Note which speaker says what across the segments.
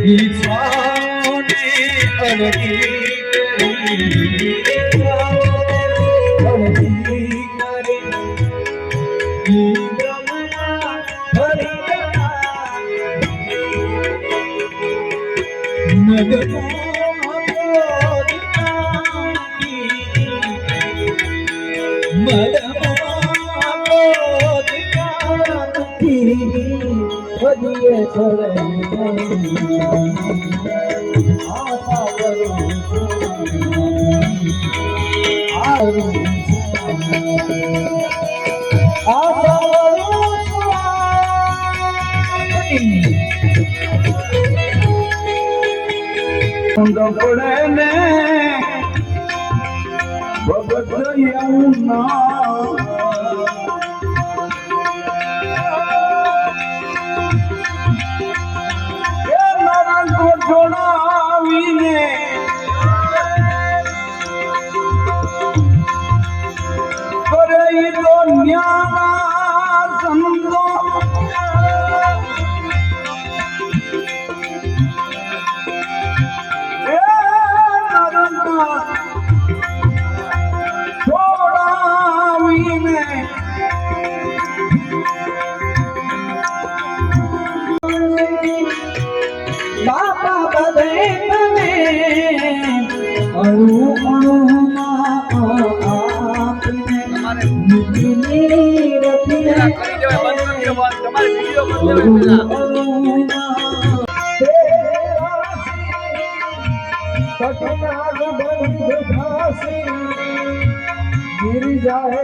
Speaker 1: ઈશ્વરને અરજી કરી પડે ને ભગત જોડાવીને કરે તો ન્યાના સંતો गिर जाए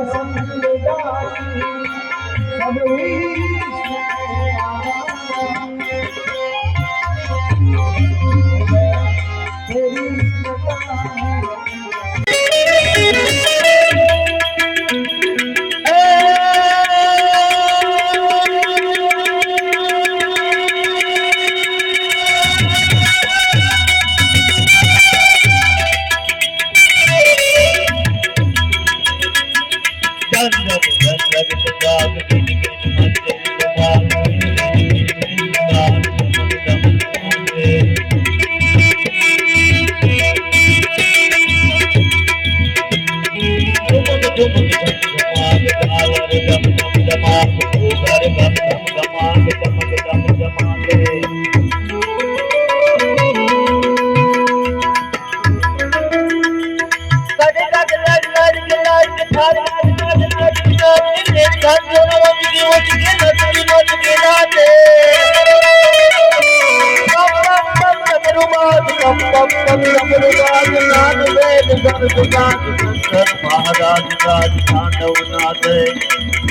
Speaker 1: महाराज राज तांडव नाचे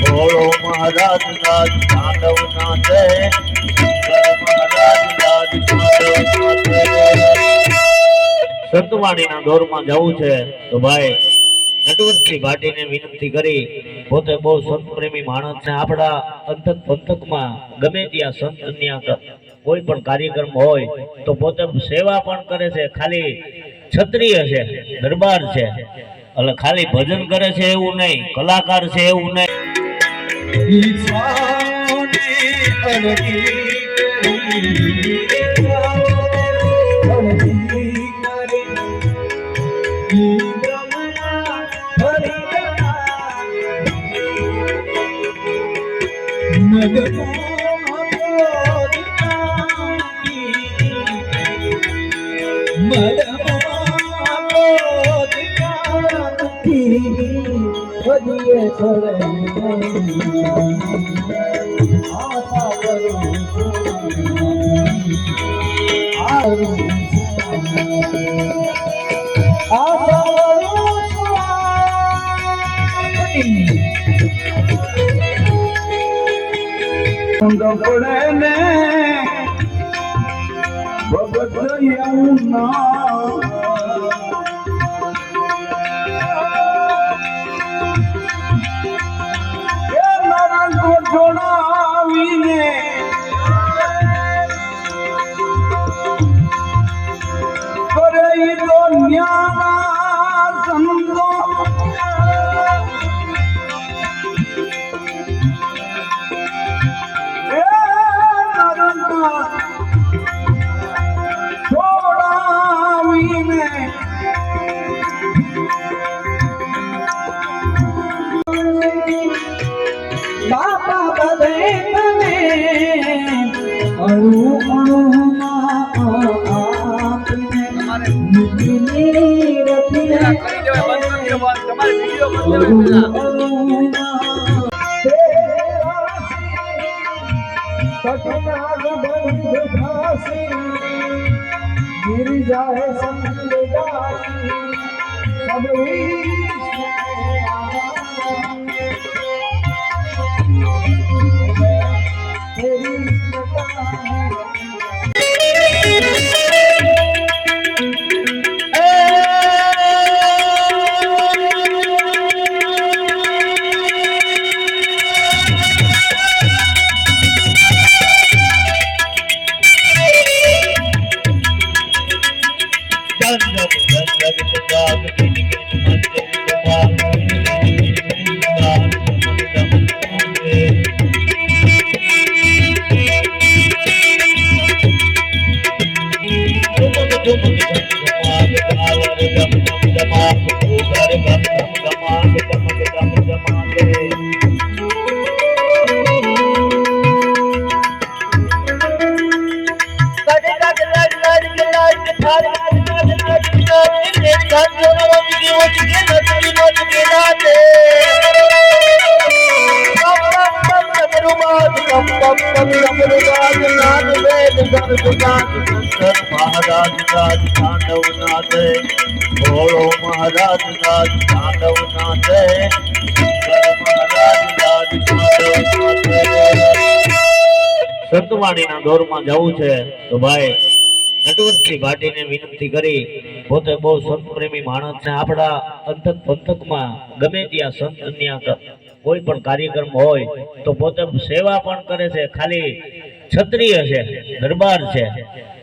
Speaker 1: भोलो महाराज राज तांडव नाचे महाराज राज तांडव नाचे संतवाणीना दौરમાં જવું છે તો ભાઈ નટવરસિંહ ભાટીને વિનંતી કરી પોતે બહુ સંત પ્રેમી માણસ છે આપણા અંતક પંથકમાં ગમે ત્યાં સંતન્યા કોઈ પણ કાર્યક્રમ હોય તો પોતે સેવા પણ કરે છે ખાલી ક્ષત્રિય છે દરબાર છે એટલે ખાલી ભજન કરે છે એવું નહીં કલાકાર છે એવું નહીં પડે ને ભગત જોડાવીને કરે તો ન્યાના સંતો
Speaker 2: તમારે વિડીયો બંધ
Speaker 3: गिर जाए संगदासी सब
Speaker 1: महाराज राज तांडव नाथ भोलो महाराज राज तांडव नाथ महाराज राज तांडव नाथ સંતવાણીના દોરમાં જવું છે તો ભાઈ નટવરસિંહ ભાટીને વિનંતી કરી પોતે બહુ સંત પ્રેમી માણસ છે આપણા અંતક પંથકમાં ગમે ત્યાં સંતન્યા કોઈ પણ કાર્યક્રમ હોય તો પોતે સેવા પણ કરે છે ખાલી ક્ષત્રિય છે દરબાર છે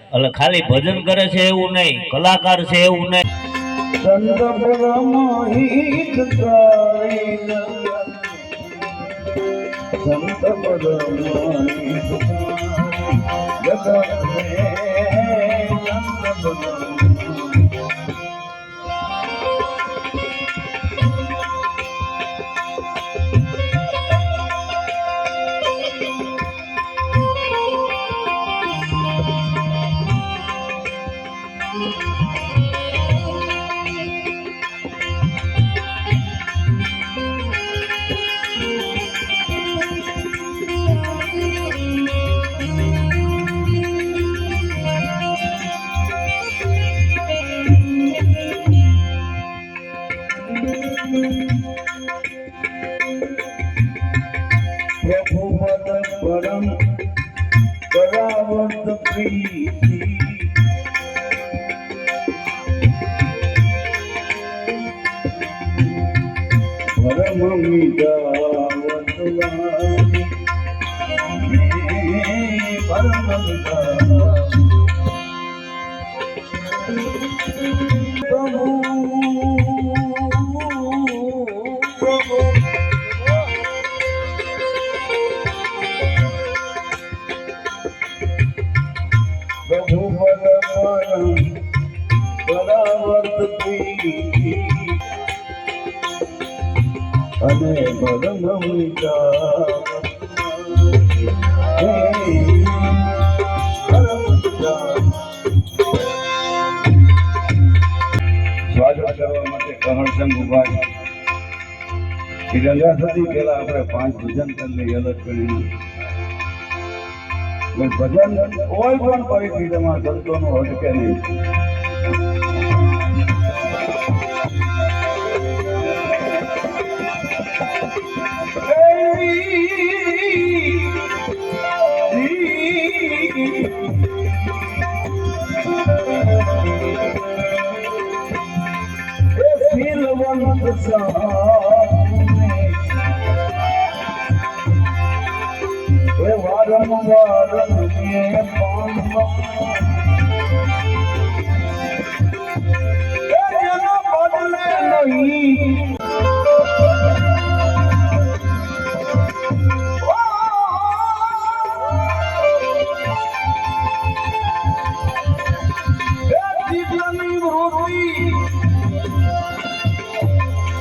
Speaker 1: એટલે ખાલી ભજન કરે છે એવું નહીં કલાકાર છે એવું નહીં
Speaker 3: संत परमहित कारिण संत परमहित जगत में संत प्रभु पद परम परावत प्रीति परम मिटावत वाणी परम मिटावत प्रभु प्रभु पद परम परावर्त प्रीति अने परम સ્વાગત કરવા માટે કહણસંગ ઉભા છે ગંગા સતી પહેલા આપણે 5 ભજન કરી લઈએ અલગ કરીને ભજન કોઈ પણ પરિસ્થિતિમાં સંતોનું અટકે નહીં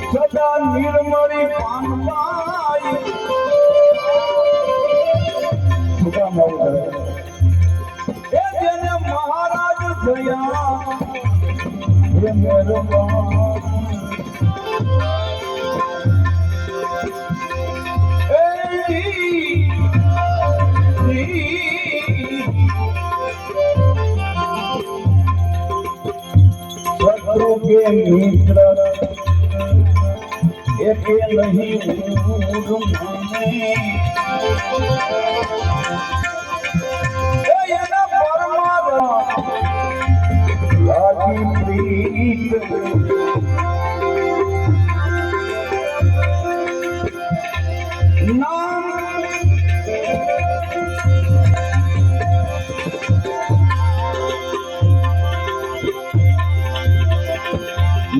Speaker 3: સદા નિર્મળી પાનવાઈ એ જેને મહારાજ થયા શત્રુ કે મિત્ર એકે નહીં એના પરમાત્મા લાગી પ્રીત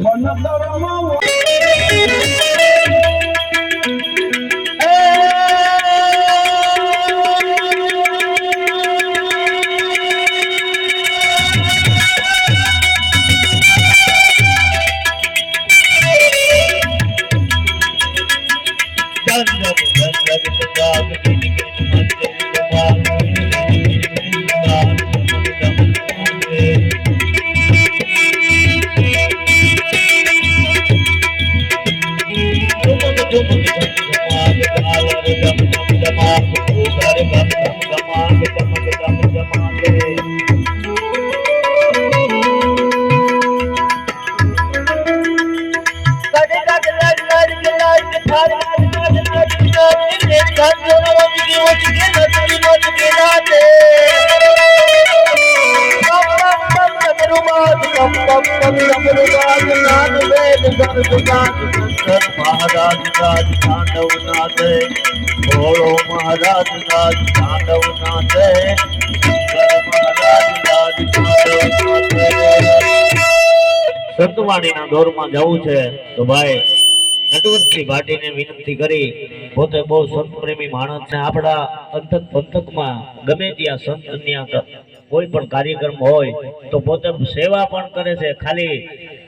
Speaker 3: મન ધર્મ
Speaker 1: મહારાજ રાજ તાંડવ નાથે ભોળો મહારાજ રાજ તાંડવ નાથે મહારાજ રાજ તાંડવ નાથે સંતવાણીના દોરમાં જવું છે તો ભાઈ નટવરસિંહ ભાટીને વિનંતી કરી પોતે બહુ સંત પ્રેમી માણસ છે આપણા અંતક પંથકમાં ગમે ત્યાં સંતની કોઈ પણ કાર્યક્રમ હોય તો પોતે સેવા પણ કરે છે ખાલી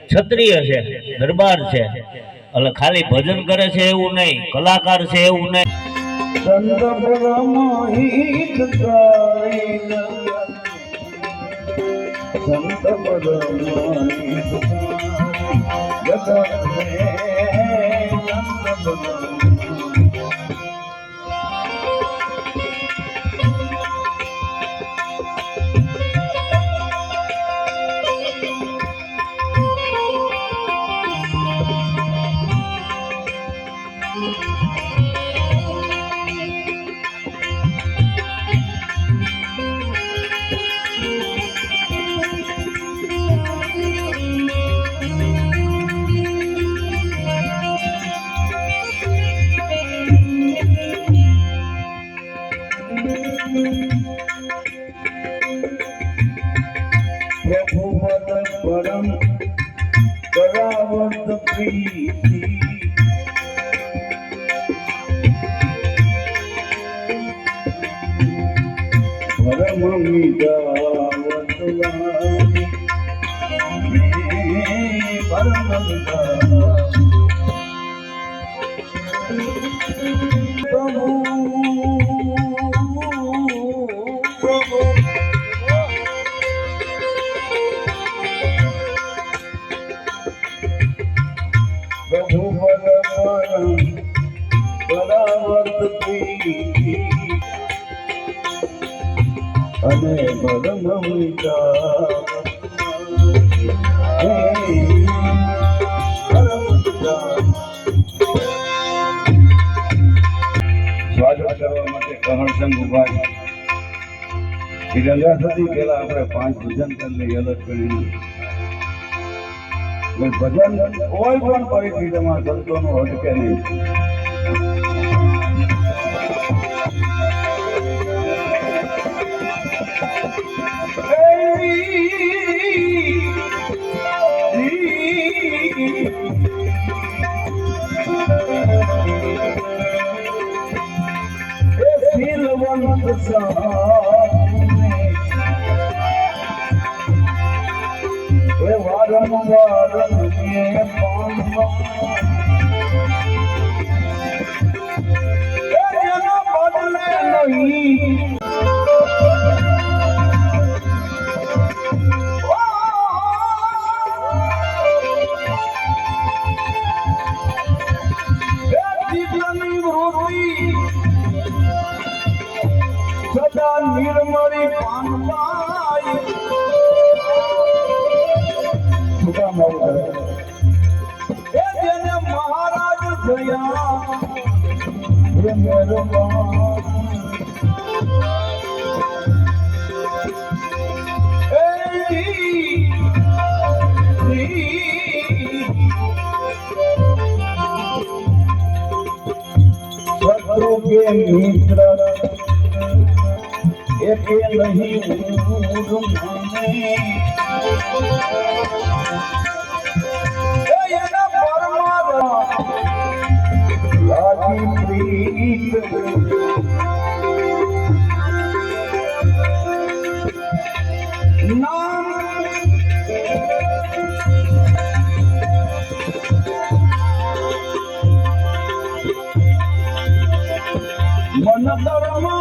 Speaker 1: ક્ષત્રિય છે દરબાર છે એટલે ખાલી ભજન કરે છે એવું નહીં કલાકાર છે એવું નહીં
Speaker 3: સંત પરમહિત ગાઈને સંત પરમહિત જગતને સંત પ્રભુ પદ પરમ કરાવત પ્રીતિ પરમ મિદાવત પરમ પ્રભુ પદ પરમ કરાવત પ્રીતિ અને પરમ સ્વાગત કરવા માટે કહણ સંઘ ઉભા છે. ગંગા સતી પહેલા આપણે 5 ભજન કરી લઈએ અલગ કરીને. ભજન કોઈ પણ પરિસ્થિતિમાં સંતોનું અટકે નહીં. નિર્મળી પાનબાઈ છોકરા મારું કરે એ જેને મહારાજ થયા હે મહેરબાન શત્રુ કે મિત્ર એકે નહીં એના પરમાત્મા લાગી પ્રીત નામ મન ધર્મ